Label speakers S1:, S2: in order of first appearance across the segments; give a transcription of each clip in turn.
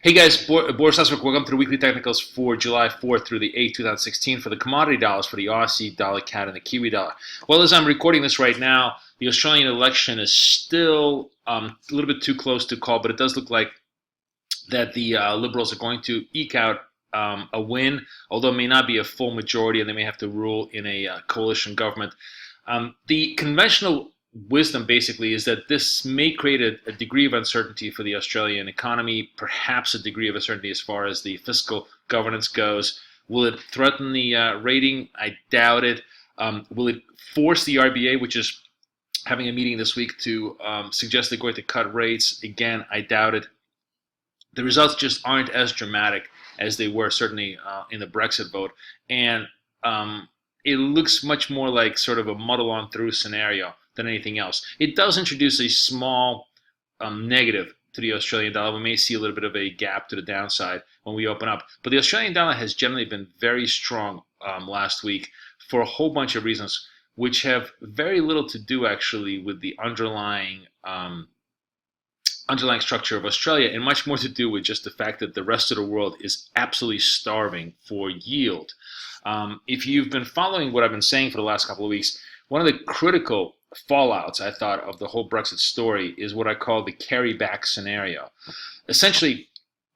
S1: Hey guys, Boris Eswick. Welcome to the weekly technicals for July 4th through the 8th, 2016 for the commodity dollars for the Aussie dollar, CAD, and the Kiwi dollar. Well, as I'm recording this right now, the Australian election is still a little bit too close to call, but it does look like that the Liberals are going to eke out a win, although it may not be a full majority and they may have to rule in a coalition government. The conventional wisdom basically is that this may create a degree of uncertainty for the Australian economy, perhaps a degree of uncertainty as far as the fiscal governance goes. Will it threaten the rating? I doubt it. Will it force the RBA, which is having a meeting this week, to suggest they're going to cut rates? Again, I doubt it. The results just aren't as dramatic as they were certainly in the Brexit vote. And it looks much more like sort of a muddle on through scenario than anything else. It does introduce a small negative to the Australian dollar. We may see a little bit of a gap to the downside when we open up. But the Australian dollar has generally been very strong last week for a whole bunch of reasons, which have very little to do actually with the underlying structure of Australia, and much more to do with just the fact that the rest of the world is absolutely starving for yield. If you've been following what I've been saying for the last couple of weeks, one of the critical fallouts, I thought, of the whole Brexit story is what I call the carry-back scenario. Essentially,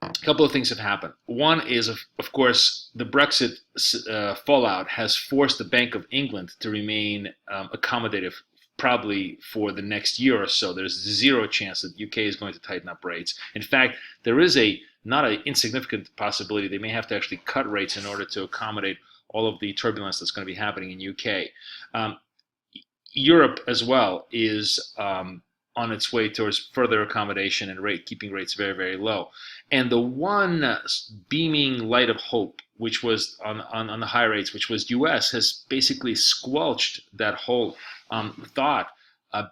S1: a couple of things have happened. One is, of course, the Brexit fallout has forced the Bank of England to remain accommodative probably for the next year or so. There's zero chance that the UK is going to tighten up rates. In fact, there is not an insignificant possibility they may have to actually cut rates in order to accommodate all of the turbulence that's going to be happening in UK. Europe as well is on its way towards further accommodation and keeping rates very, very low. And the one beaming light of hope, which was on the high rates, which was US, has basically squelched that whole thought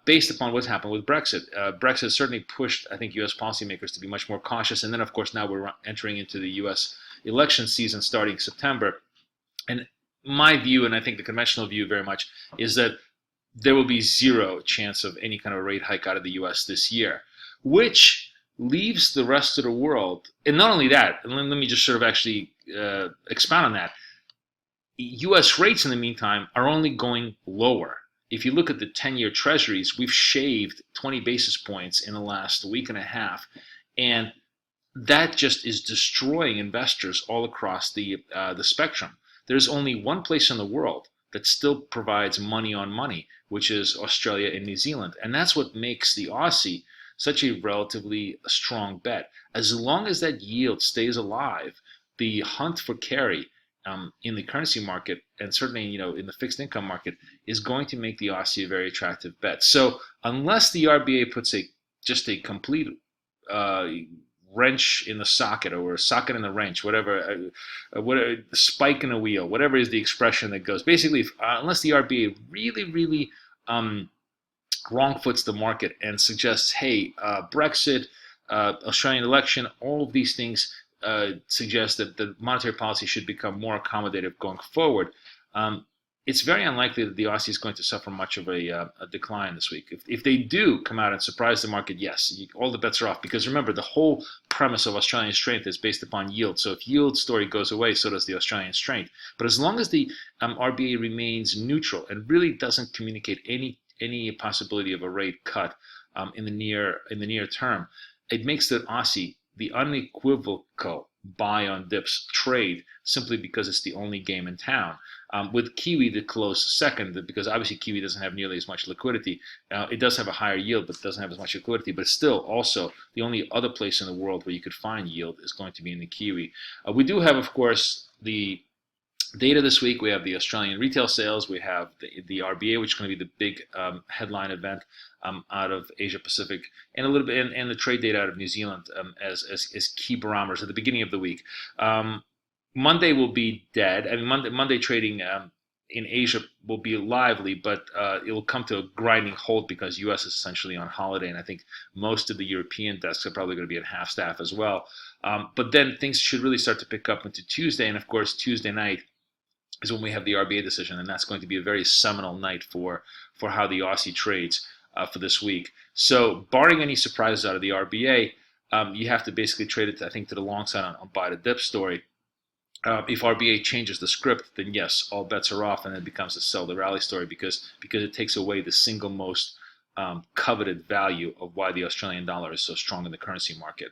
S1: based upon what's happened with Brexit. Brexit certainly pushed, I think, US policymakers to be much more cautious. And then, of course, now we're entering into the US election season starting September. And my view, and I think the conventional view very much, is that there will be zero chance of any kind of rate hike out of the US this year, which leaves the rest of the world, and not only that, and let me just sort of actually expound on that, US rates in the meantime are only going lower. If you look at the 10-year treasuries, we've shaved 20 basis points in the last week and a half, and that just is destroying investors all across the spectrum. There's only one place in the world that still provides money on money, which is Australia and New Zealand. And that's what makes the Aussie such a relatively strong bet. As long as that yield stays alive, the hunt for carry in the currency market, and certainly in the fixed income market, is going to make the Aussie a very attractive bet. So unless the RBA puts just a complete wrench in the socket, or a socket in the wrench, whatever, spike in a wheel, whatever is the expression that goes. Basically, unless the RBA really, really wrong foots the market and suggests, hey, Brexit, Australian election, all of these things suggest that the monetary policy should become more accommodative going forward. It's very unlikely that the Aussie is going to suffer much of a decline this week. If they do come out and surprise the market, yes, all the bets are off. Because remember, the whole premise of Australian strength is based upon yield. So if yield story goes away, so does the Australian strength. But as long as the RBA remains neutral and really doesn't communicate any possibility of a rate cut in the near term, it makes the Aussie the unequivocal buy on dips trade, simply because it's the only game in town. With Kiwi the close second, because obviously Kiwi doesn't have nearly as much liquidity. It does have a higher yield, but it doesn't have as much liquidity. But still, also, the only other place in the world where you could find yield is going to be in the Kiwi. We do have, of course, the data this week. We have the Australian retail sales. We have the RBA, which is going to be the big headline event out of Asia Pacific, and a little bit, and the trade data out of New Zealand as key barometers at the beginning of the week. Monday will be dead. I mean, Monday trading in Asia will be lively, but it will come to a grinding halt because U.S. is essentially on holiday, and I think most of the European desks are probably going to be at half staff as well. But then things should really start to pick up into Tuesday, and of course Tuesday night is when we have the RBA decision, and that's going to be a very seminal night for how the Aussie trades for this week. So, barring any surprises out of the RBA, you have to basically trade it, I think, to the long side on buy the dip story. If RBA changes the script, then yes, all bets are off, and it becomes a sell the rally story because it takes away the single most coveted value of why the Australian dollar is so strong in the currency market.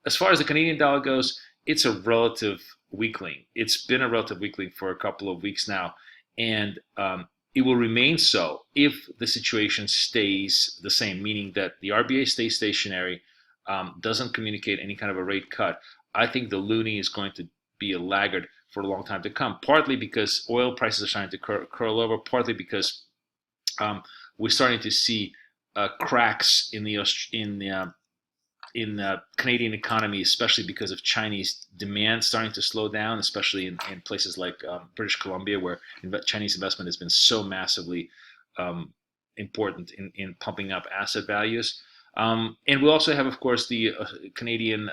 S1: As far as the Canadian dollar goes, it's a relative weakling. It's been a relative weakling for a couple of weeks now, and it will remain so if the situation stays the same, meaning that the RBA stays stationary, doesn't communicate any kind of a rate cut. I think the loonie is going to be a laggard for a long time to come, partly because oil prices are starting to curl over, partly because we're starting to see cracks in the Canadian economy, especially because of Chinese demand starting to slow down, especially in places like British Columbia, where Chinese investment has been so massively important in pumping up asset values. And we also have, of course, the Canadian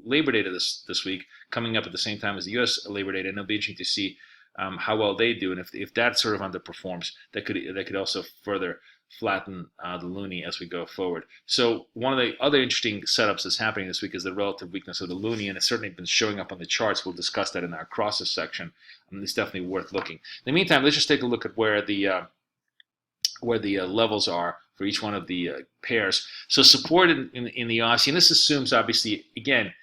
S1: labor data this week coming up at the same time as the U.S. labor data, and it'll be interesting to see how well they do, and if that sort of underperforms, that could also further flatten the loonie as we go forward. So one of the other interesting setups that's happening this week is the relative weakness of the loonie, and it's certainly been showing up on the charts. We'll discuss that in our crosses section. It's definitely worth looking. In the meantime, let's just take a look at where the levels are for each one of the pairs. So support in the Aussie, and this assumes, obviously, again,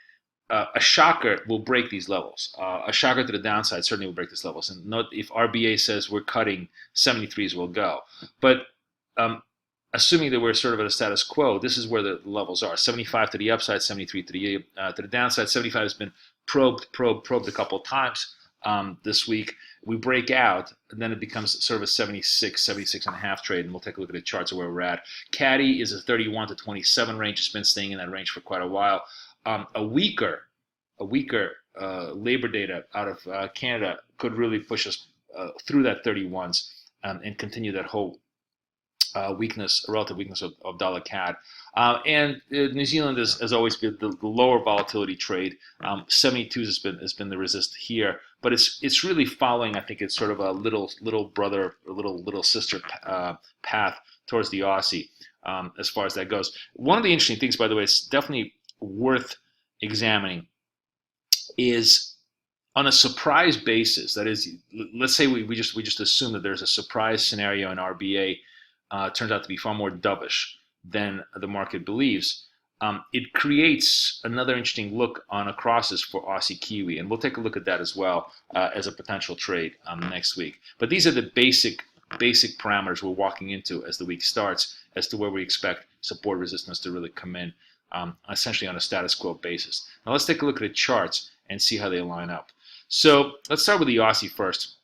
S1: a shocker will break these levels. A shocker to the downside certainly will break these levels. And note, if RBA says we're cutting, 73s will go. But assuming that we're sort of at a status quo, this is where the levels are: 75 to the upside, 73 to the downside. 75 has been probed a couple of times this week. We break out, and then it becomes sort of a 76 and a half trade, and we'll take a look at the charts of where we're at. CADI is a 31 to 27 range. It's been staying in that range for quite a while. A weaker labor data out of Canada could really push us through that 31s and continue that whole relative weakness of dollar CAD. And New Zealand has always been the lower volatility trade. 72s has been the resist here, but it's really following, I think, it's sort of a little brother or little sister path towards the Aussie as far as that goes. One of the interesting things, by the way, it's definitely worth examining, is on a surprise basis. That is, let's say we just assume that there's a surprise scenario in RBA. Turns out to be far more dovish than the market believes. It creates another interesting look on a crosses for Aussie Kiwi, and we'll take a look at that as well as a potential trade next week. But these are the basic parameters we're walking into as the week starts, as to where we expect support resistance to really come in, essentially on a status quo basis. Now let's take a look at the charts and see how they line up. So let's start with the Aussie first.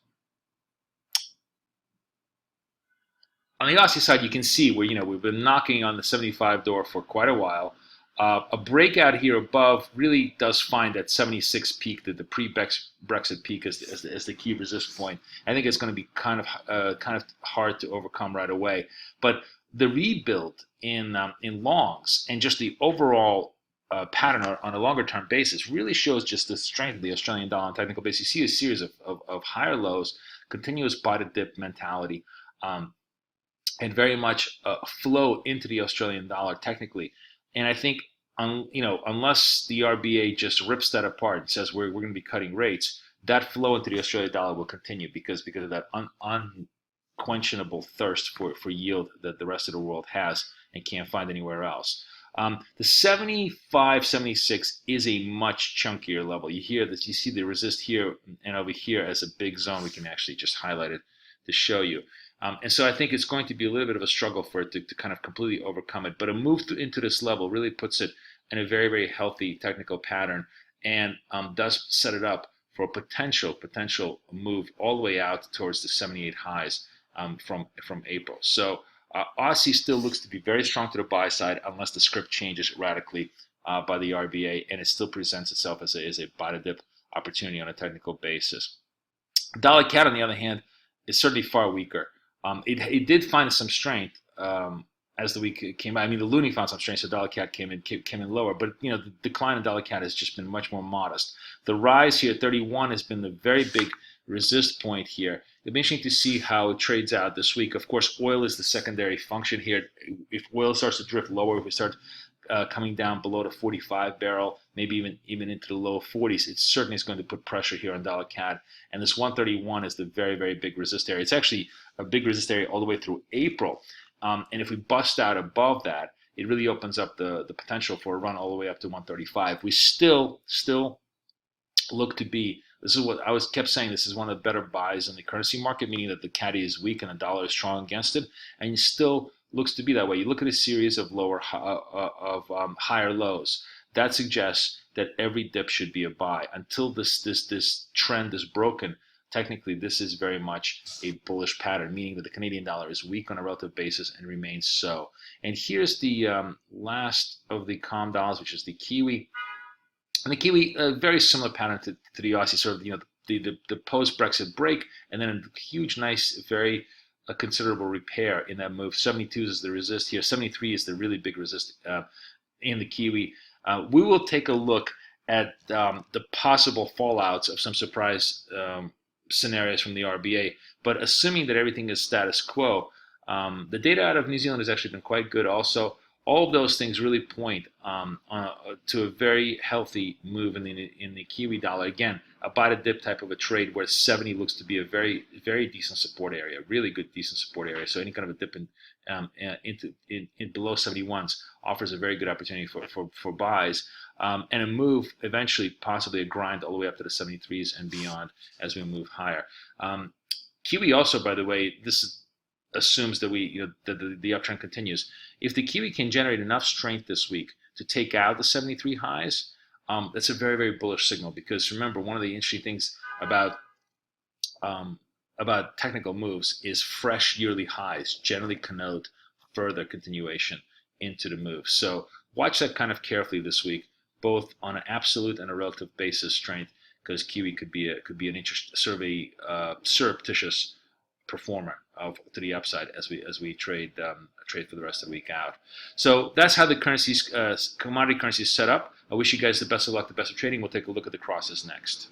S1: On the Aussie side, you can see where we've been knocking on the 75 door for quite a while. A breakout here above really does find that 76 peak, the pre-Brexit peak, as the key resist point. I think it's going to be kind of hard to overcome right away. But the rebuild in longs and just the overall pattern on a longer term basis really shows just the strength of the Australian dollar on technical basis. You see a series of higher lows, continuous buy to dip mentality. And very much flow into the Australian dollar technically. And I think, unless the RBA just rips that apart and says we're going to be cutting rates, that flow into the Australian dollar will continue because of that unquenchable thirst for yield that the rest of the world has and can't find anywhere else. The 75, 76 is a much chunkier level. You see the resist here and over here as a big zone. We can actually just highlight it to show you. And so I think it's going to be a little bit of a struggle for it to kind of completely overcome it. But a move into this level really puts it in a very, very healthy technical pattern and does set it up for a potential move all the way out towards the 78 highs from April. So Aussie still looks to be very strong to the buy side unless the script changes radically by the RBA, and it still presents itself as a buy to dip opportunity on a technical basis. Dollar CAD, on the other hand, is certainly far weaker. It did find some strength as the week came by. I mean, the loonie found some strength, so dollar CAD came in lower. But the decline in dollar CAD has just been much more modest. The rise here, 31, has been the very big resist point here. It'll be interesting to see how it trades out this week. Of course, oil is the secondary function here. If oil starts to drift lower, if we start coming down below the 45 barrel, maybe even into the low 40s, it certainly is going to put pressure here on dollar CAD. And this 131 is the very, very big resist area. It's actually a big resist area all the way through April. And if we bust out above that, it really opens up the potential for a run all the way up to 135. We still look to be, this is what I kept saying, this is one of the better buys in the currency market, meaning that the CAD is weak and the dollar is strong against it, and it still looks to be that way. You look at a series of higher lows. That suggests that every dip should be a buy. Until this trend is broken, technically this is very much a bullish pattern, meaning that the Canadian dollar is weak on a relative basis and remains so. And here's the last of the calm dollars, which is the Kiwi. And the Kiwi, a very similar pattern to the Aussie, sort of, the post-Brexit break, and then a huge, nice, very considerable repair in that move. 72 is the resist here. 73 is the really big resist in the Kiwi. We will take a look at the possible fallouts of some surprise scenarios from the RBA, but assuming that everything is status quo, the data out of New Zealand has actually been quite good also. All of those things really point to a very healthy move in the Kiwi dollar. Again, a buy to dip type of a trade where 70 looks to be a very, very decent support area, really good, decent support area. So any kind of a dip in below 71s offers a very good opportunity for buys, and a move eventually, possibly a grind all the way up to the 73s and beyond as we move higher. Kiwi also, by the way, this assumes that the uptrend continues. If the Kiwi can generate enough strength this week to take out the 73 highs, that's a very, very bullish signal, because remember, one of the interesting things about technical moves is fresh yearly highs generally connote further continuation into the move. So watch that kind of carefully this week, both on an absolute and a relative basis strength, because Kiwi could be an interest, sort of a surreptitious performer to the upside as we trade for the rest of the week out. So that's how the commodity currency is set up. I wish you guys the best of luck, the best of trading. We'll take a look at the crosses next.